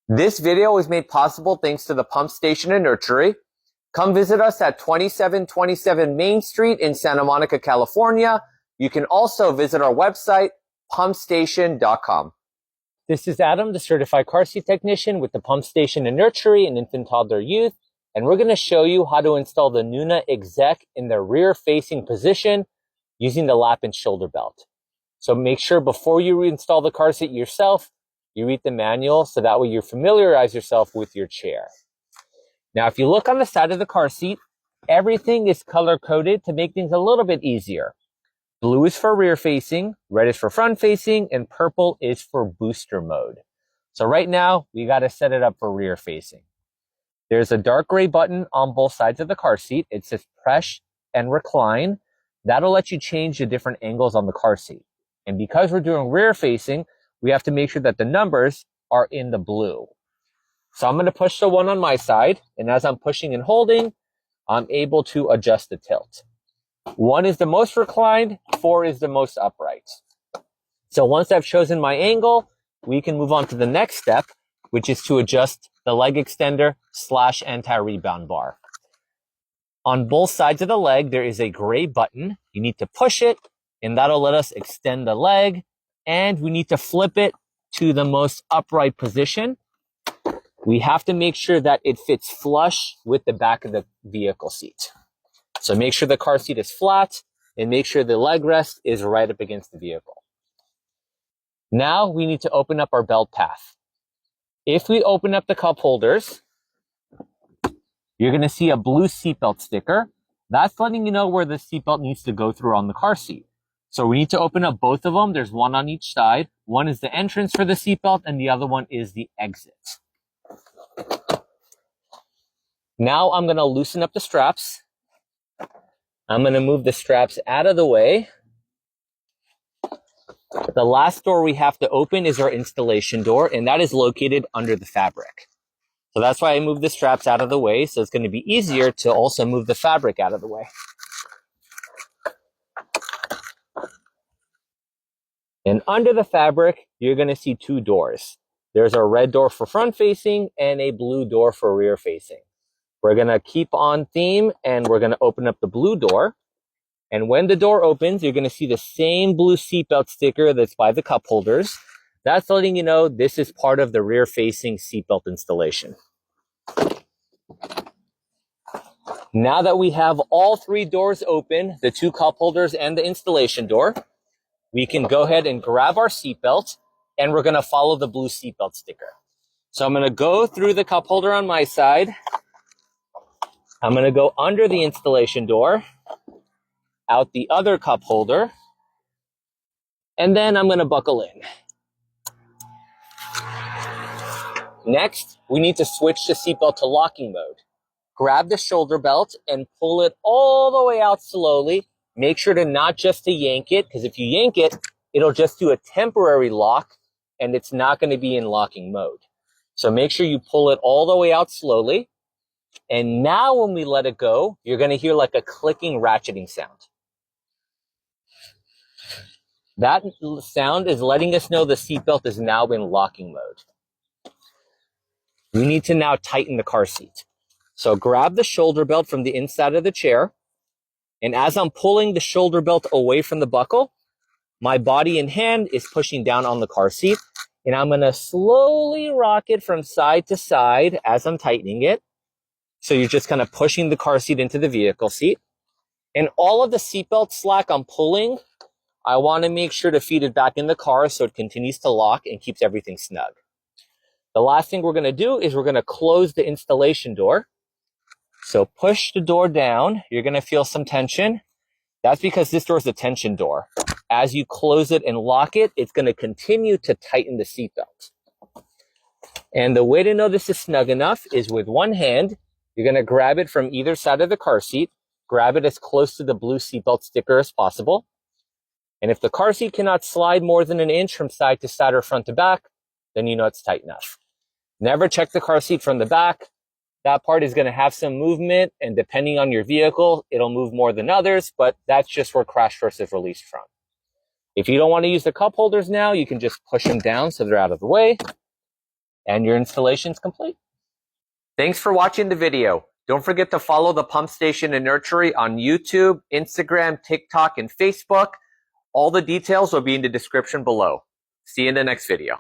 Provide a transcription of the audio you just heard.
This video is made possible thanks to the Pump Station and Nursery. Come visit us at 2727 Main Street in Santa Monica, California. You can also visit our website, pumpstation.com. This is Adam, the certified car seat technician with the Pump Station and Nursery and Infant Toddler Youth. And we're going to show you how to install the Nuna Exec in the rear-facing position using the lap and shoulder belt. So make sure before you install the car seat yourself, you read the manual so that way you familiarize yourself with your chair. Now, if you look on the side of the car seat, everything is color-coded to make things a little bit easier. Blue is for rear-facing, red is for front-facing, and purple is for booster mode. So right now, we got to set it up for rear-facing. There's a dark gray button on both sides of the car seat. It says press and recline. That'll let you change the different angles on the car seat. And because we're doing rear-facing, we have to make sure that the numbers are in the blue. So I'm going to push the one on my side, and as I'm pushing and holding, I'm able to adjust the tilt. 1 is the most reclined, 4 is the most upright. So once I've chosen my angle, we can move on to the next step, which is to adjust the leg extender / anti-rebound bar. On both sides of the leg, there is a gray button. You need to push it, and that'll let us extend the leg. And we need to flip it to the most upright position. We have to make sure that it fits flush with the back of the vehicle seat. So make sure the car seat is flat and make sure the leg rest is right up against the vehicle. Now we need to open up our belt path. If we open up the cup holders, you're going to see a blue seatbelt sticker. That's letting you know where the seatbelt needs to go through on the car seat. So we need to open up both of them. There's one on each side. One is the entrance for the seatbelt and the other one is the exit. Now I'm going to loosen up the straps. I'm going to move the straps out of the way. The last door we have to open is our installation door, and that is located under the fabric. So that's why I moved the straps out of the way, so it's going to be easier to also move the fabric out of the way. And under the fabric, you're going to see 2 doors. There's a red door for front-facing and a blue door for rear-facing. We're going to keep on theme, and we're going to open up the blue door. And when the door opens, you're going to see the same blue seatbelt sticker that's by the cup holders. That's letting you know this is part of the rear-facing seatbelt installation. Now that we have all 3 doors open, the 2 cup holders and the installation door, we can go ahead and grab our seatbelt, and we're going to follow the blue seatbelt sticker. So I'm going to go through the cup holder on my side. I'm going to go under the installation door, out the other cup holder, and then I'm going to buckle in. Next, we need to switch the seatbelt to locking mode. Grab the shoulder belt and pull it all the way out slowly. Make sure to not just to yank it, because if you yank it, it'll just do a temporary lock, and it's not going to be in locking mode. So make sure you pull it all the way out slowly. And now when we let it go, you're going to hear like a clicking, ratcheting sound. That sound is letting us know the seatbelt is now in locking mode. We need to now tighten the car seat. So grab the shoulder belt from the inside of the chair. And as I'm pulling the shoulder belt away from the buckle, my body and hand is pushing down on the car seat. And I'm going to slowly rock it from side to side as I'm tightening it. So you're just kind of pushing the car seat into the vehicle seat. And all of the seatbelt slack I'm pulling, I want to make sure to feed it back in the car so it continues to lock and keeps everything snug. The last thing we're going to do is we're going to close the installation door. So push the door down. You're going to feel some tension. That's because this door is a tension door. As you close it and lock it, it's going to continue to tighten the seatbelt. And the way to know this is snug enough is with one hand, you're going to grab it from either side of the car seat. Grab it as close to the blue seatbelt sticker as possible. And if the car seat cannot slide more than an inch from side to side or front to back, then you know it's tight enough. Never check the car seat from the back. That part is going to have some movement, and depending on your vehicle, it'll move more than others, but that's just where crash force is released from. If you don't want to use the cup holders now, you can just push them down so they're out of the way. and your installation is complete. Thanks for watching the video. Don't forget to follow the Pump Station and Nursery on YouTube, Instagram, TikTok, and Facebook. All the details will be in the description below. See you in the next video.